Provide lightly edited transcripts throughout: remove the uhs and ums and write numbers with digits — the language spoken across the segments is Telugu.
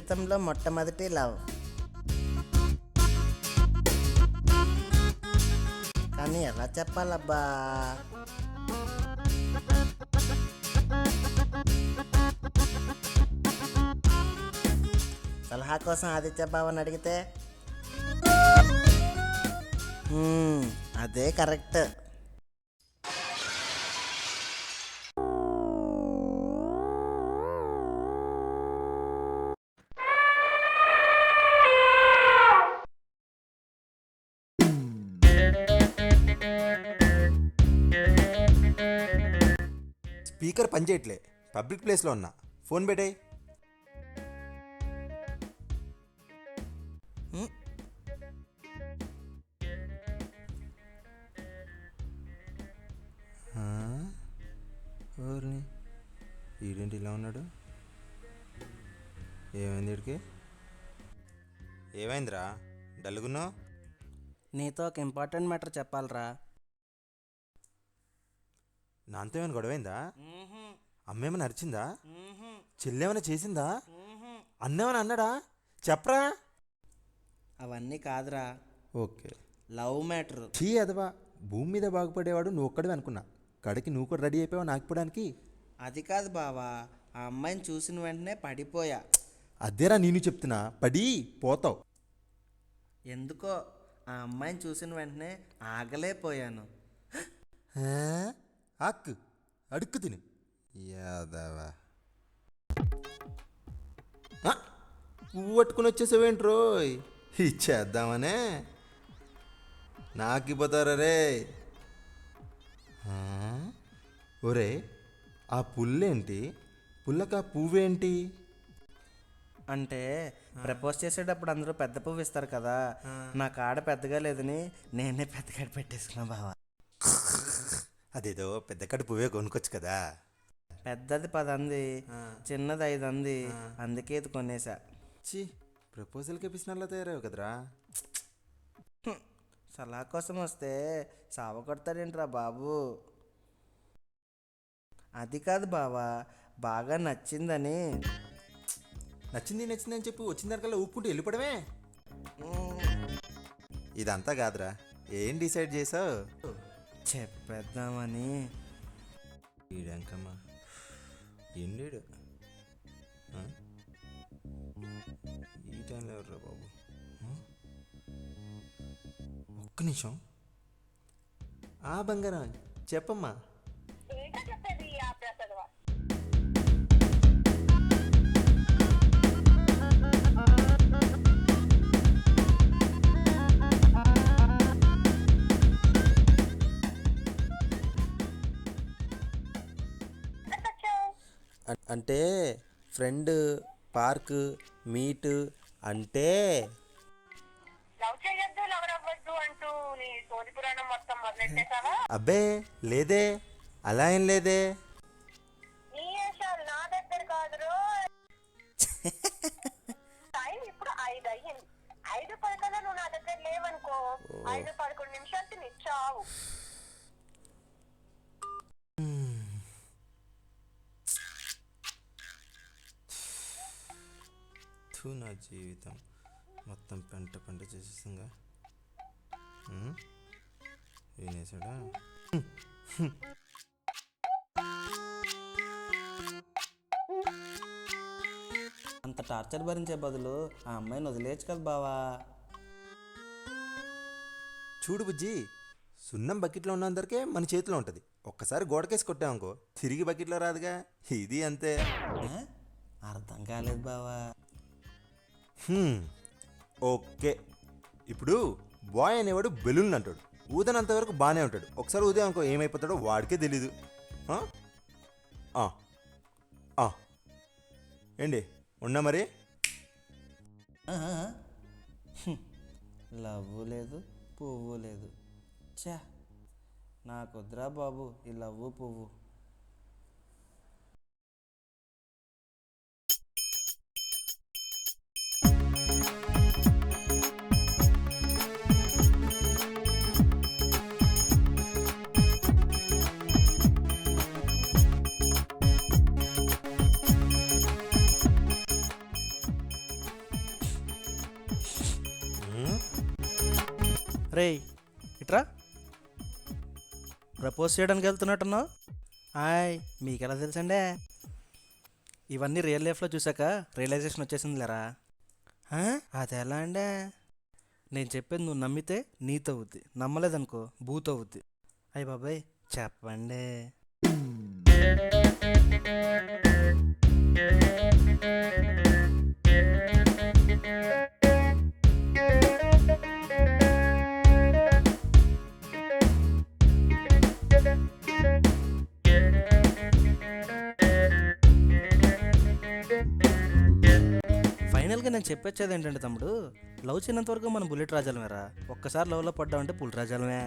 జీవితంలో మొట్టమొదటి లవ్. కానీ ఎలా చెప్పాలబ్బా? సలహా కోసం ఆదిత్య బావని అడిగితే అదే కరెక్ట్. స్పీకర్ పనిచేయట్లే, పబ్లిక్ ప్లేస్లో ఉన్నా, ఫోన్ పెట్టాయి. ఎవరిని? ఈడేంటి ఇలా ఉన్నాడు? ఏమైంది వీడికి? ఏమైందిరా డల్గున్నావు? నీతో ఒక ఇంపార్టెంట్ మ్యాటర్ చెప్పాలరా. నాంతో ఏమైనా గొడవైందా? అమ్మేమైనా అరిచిందా? చెల్లేమైనా చేసిందా? అన్నేమైనా అన్నాడా? చెప్పరా. అవన్నీ కాదురా, ఓకే, లవ్ మ్యాటర్. చీ అదవా, భూమి మీద బాగుపడేవాడు నువ్వు ఒక్కడే అనుకున్నా. కడికి నువ్వు కూడా రెడీ అయిపోయావు నాకుపోవడానికి. అది కాదు బావా, ఆ అమ్మాయిని చూసిన వెంటనే పడిపోయా. అదేరా నేను చెప్తున్నా, పడి పోతావు. ఎందుకో ఆ అమ్మాయిని చూసిన వెంటనే ఆగలేకపోయాను. ఆక్కు అడుక్కు తిని యాదవా. పువ్వు పట్టుకుని వచ్చేసావేంట్రోయ్? ఇచ్చేద్దామనే నాకిపోతారా రే. ఒరే, ఆ పుల్లేంటి? పుల్లక పువ్వేంటి? అంటే ప్రపోజ్ చేసేటప్పుడు అందరూ పెద్ద పువ్వు ఇస్తారు కదా, నా కాడ పెద్దగా లేదని నేనే పెద్దగా పెట్టేసుకున్నా బావా. అదేదో పెద్ద కట్టు పువ్వే కొనుక్కొచ్చు కదా. పెద్దది 10 అంది, చిన్నది 5 అంది, అందుకే ఇది కొనేసా. చీ, ప్రపోజల్కి పిసినల్లా తయారావు కదరా. సలహా కోసం వస్తే సావ కొడతాడేంట్రా బాబు. అది కాదు బావా, బాగా నచ్చిందని. నచ్చింది అని చెప్పి వచ్చిన దానికల్లా ఊపుకుంటూ వెళ్ళిపోవడమే. ఇదంతా కాదురా, ఏం డిసైడ్ చేసావు? చెప్పేద్దామని. ఈడంకమ్మా ఎండాడు ఈ టైంలో ఎవర్రా బాబు? ఒక్క నిమిషం. బంగారం చెప్పమ్మా. అంటే ఫ్రెండ్, పార్క్, మీట్ అంటే. అబ్బే లేదే, అలా ఏం లేదే. ఇప్పుడు 5 అయ్యింది. 5:10 కల్లా నువ్వు నా దగ్గర లేవనుకో, 5:11 నిమిషాలకి నీ చావు. నా జీవితం మొత్తం పంట చేసేసింగా. వినేసాడా? అంత టార్చర్ భరించే బదులు ఆ అమ్మాయిని వదిలేయచ్చు కదా బావా. చూడు బుజ్జి, సున్నం బకెట్లో ఉన్నందరికే మన చేతిలో ఉంటుంది. ఒక్కసారి గోడకేసి కొట్టామనుకో తిరిగి బకెట్లో రాదుగా. ఇది అంతే. అర్థం కాలేదు బావా. ఓకే, ఇప్పుడు బాయ్ అనేవాడు బెలూన్ అంటాడు. ఊదనంత వరకు బాగానే ఉంటాడు. ఒకసారి ఊదే అనుకో ఏమైపోతాడో వాడికే తెలీదు. ఏంటి ఉన్నా మరి? లవ్వు లేదు, పువ్వు లేదు. చా, నాకొద్దురా బాబు ఈ లవ్వు పువ్వు. రేయ్ ఇట్రా, ప్రపోజ్ చేయడానికి వెళ్తున్నట్టున్నావు. హాయ్, మీకు ఎలా తెలుసండే? ఇవన్నీ రియల్ లైఫ్లో చూసాక రియలైజేషన్ వచ్చేసింది లేరా. అది ఎలా అండే? నేను చెప్పేది నువ్వు నమ్మితే నీతో అవుద్ది, నమ్మలేదనుకో బూత్ అవుద్ది. అయ్య బాబాయ్ చెప్పండి. ఫైనల్గా నేను చెప్పొచ్చేది ఏంటంటే తమ్ముడు, లవ్ చేయనంత వరకు మనం బుల్లెట్ రాజాలమేరా. ఒక్కసారి లవ్లో పడ్డామంటే పుల్ రాజాలమే.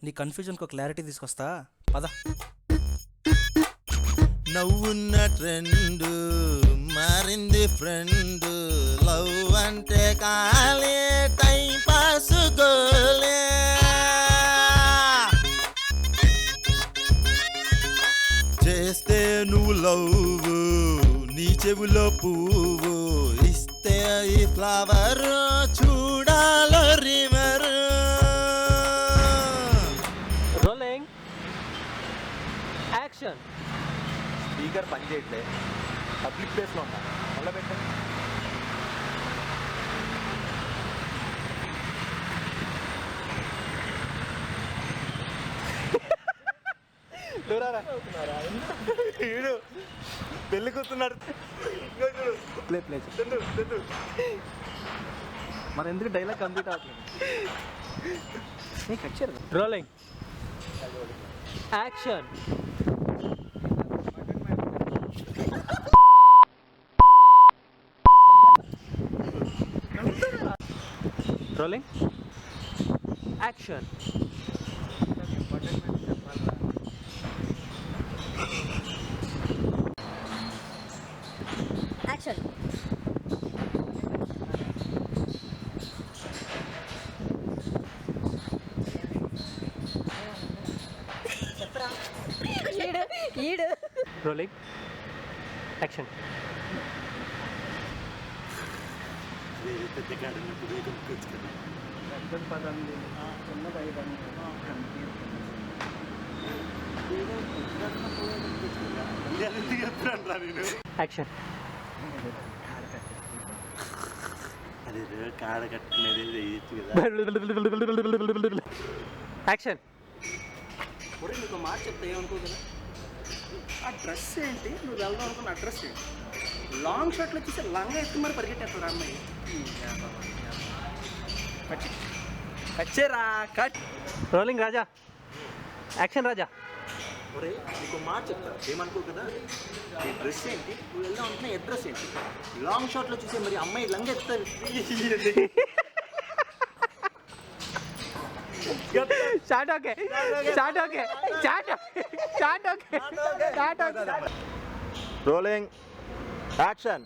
నీ కన్ఫ్యూజన్కి ఒక క్లారిటీ తీసుకొస్తా పద. నవ్వున్న ట్రెండ్ మారింది ఫ్రెండ్, లవ్ అంటే కాలే టైం పాస్ గోలే. చేస్తే నువ్వు లవ్ నీ చెవులో పువ్వు, ఇస్తే ఈ ఫ్లవర్ చూడాలో రివర్. Rolling action. స్పీకర్ పని చేయట్లే, పబ్లిక్ ప్లేస్లో ఉన్నా, మళ్ళీ పెట్టండి. వీడు పెళ్ళి కూర్చున్నాడు. ప్లే ప్లే మన ఎందుకు డైలాగ్ కంప్లీట్ అవుతుంది. Rolling action. Rolling action. Action. ఈడు రోలింగ్ యాక్షన్. యాక్షన్. కాడ కట్టుకునేది యాక్షన్. నీకు మాట చెప్తా ఏమనుకోగల, ఆ డ్రెస్ ఏంటి, నువ్వు వెళ్దాం అనుకున్న అడ్రస్ ఏంటి? లాంగ్ షాట్లో వచ్చేసి లంగా ఎత్తి మరి పరిగెట్టేస్తారు అమ్మాయి. కచ్చేరా కట్. రోలింగ్ రాజా యాక్షన్. రాజా ఒరే నీకు మాట చెప్తా ఏమనుకో కదా, ఈ డ్రెస్ ఏంటి, నువ్వు వెళ్దాం అనుకున్న అడ్రస్ ఏంటి? లాంగ్ షాట్లో చూసే మరి అమ్మాయి లంగా ఎత్తారు. Short okay, short okay, short short okay, short okay. Rolling action.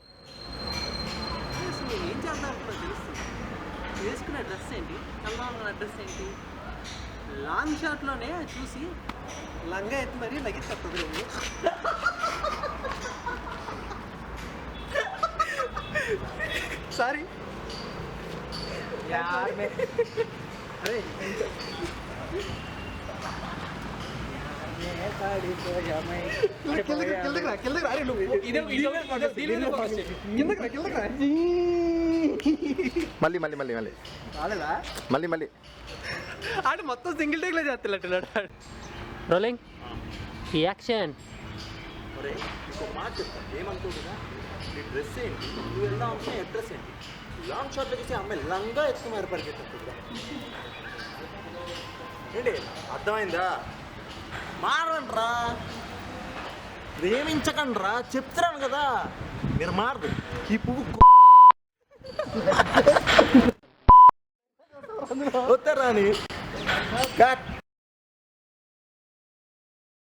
ఏం చేద్దాం అనుకున్నా తెలుస్తుంది. వేసుకునే డ్రెస్ ఏంటి, వెళ్దాం అనుకున్న అడ్రస్ ఏంటి? లాంగ్ షాట్లోనే చూసి లంగా ఎత్తి మరీ లగిస్తుంది. సారీ అరే మళ్ళీ మళ్ళీ మళ్ళీ మళ్ళీ రాలేదా? మళ్ళీ మళ్ళీ ఆడు మొత్తం సింగిల్ టేక్లో చేస్తున్నట్టున్నాడు. Rolling action. ఒరే నీకు మాట చెప్తా ఏమనుకో కదా, ఈ డ్రెస్ ఏంటి, నువ్వు వెళ్దాం అనుకున్న అడ్రస్ ఏంటి? లాంగ్ షాట్లో చూసి అమ్మాయి లంగా ఎత్తు మరి పరిగెత్తుతుంది. ఏంటి అర్థమైందా? మారండ్రా, ప్రేమించకండ్రా, చెప్తున్నాను కదా, మీరు మారదు. ఈ పువ్వు వస్తారా అని కట్.